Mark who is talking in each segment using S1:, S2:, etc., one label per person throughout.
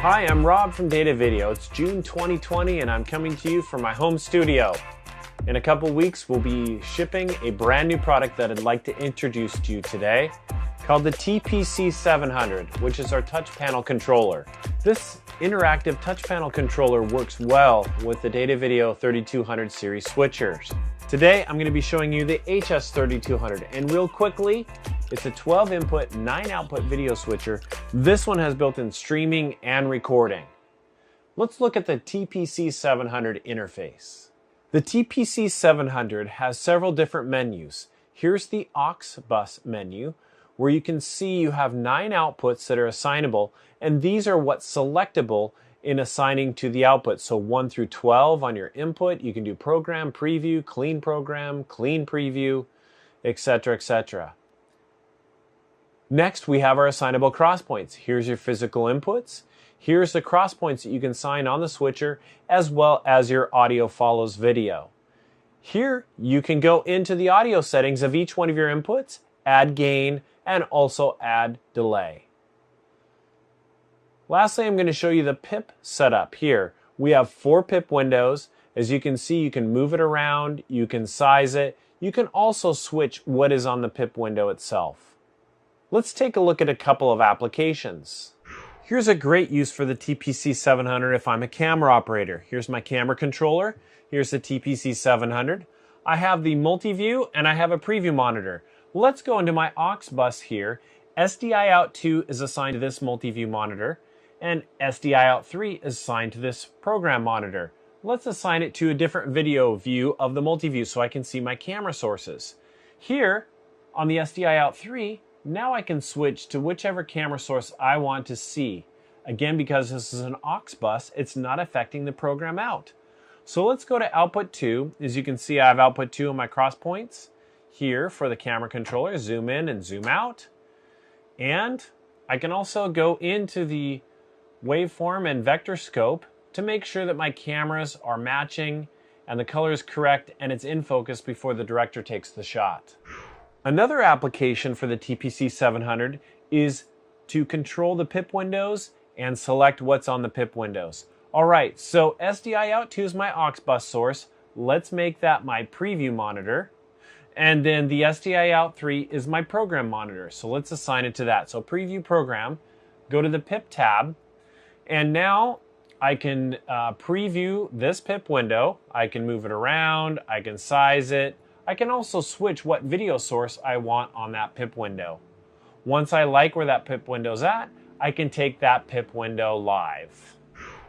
S1: Hi, I'm Rob from datavideo. It's June 2020 and I'm coming to you from my home studio. In a couple weeks, we'll be shipping a brand new product that I'd like to introduce to you today called the TPC700, which is our touch panel controller. This interactive touch panel controller works well with the datavideo 3200 series switchers. Today, I'm going to be showing you the HS3200, and real quickly, it's a 12 input, 9 output video switcher. This one has built-in streaming and recording. Let's look at the TPC700 interface. The TPC700 has several different menus. Here's the aux bus menu, where you can see you have 9 outputs that are assignable, and these are what's selectable in assigning to the output. So 1 through 12 on your input, you can do program, preview, clean program, clean preview, etc., etc. Next, we have our assignable crosspoints. Here's your physical inputs. Here's the crosspoints that you can assign on the switcher, as well as your audio follows video. Here, you can go into the audio settings of each one of your inputs, add gain, and also add delay. Lastly, I'm going to show you the PIP setup here. We have 4 PIP windows. As you can see, you can move it around, you can size it. You can also switch what is on the PIP window itself. Let's take a look at a couple of applications. Here's a great use for the TPC700 if I'm a camera operator. Here's my camera controller. Here's the TPC700. I have the multi-view and I have a preview monitor. Let's go into my aux bus here. SDI out 2 is assigned to this multi-view monitor, and SDI out 3 is assigned to this program monitor. Let's assign it to a different video view of the multi-view so I can see my camera sources. Here, on the SDI out 3, now I can switch to whichever camera source I want to see. Again, because this is an aux bus, it's not affecting the program out. So let's go to output 2. As you can see, I have output 2 on my cross points. Here for the camera controller, zoom in and zoom out. And I can also go into the waveform and vector scope to make sure that my cameras are matching and the color is correct and it's in focus before the director takes the shot. Another application for the TPC700 is to control the PIP windows and select what's on the PIP windows. Alright, so SDI out 2 is my aux bus source. Let's make that my preview monitor. And then the SDI out 3 is my program monitor. So let's assign it to that. So preview program, go to the PIP tab, and now I can preview this PIP window. I can move it around, I can size it. I can also switch what video source I want on that PIP window. Once I like where that PIP window's at, I can take that PIP window live.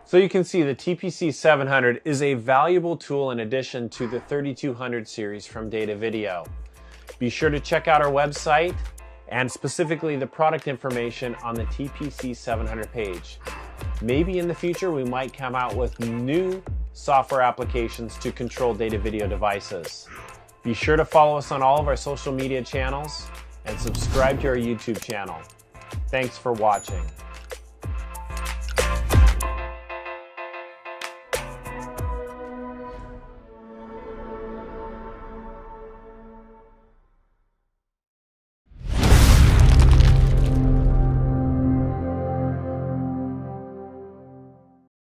S1: So you can see the TPC700 is a valuable tool in addition to the 3200 series from datavideo. Be sure to check out our website and specifically the product information on the TPC700 page. Maybe in the future we might come out with new software applications to control datavideo devices. Be sure to follow us on all of our social media channels and subscribe to our YouTube channel. Thanks for watching.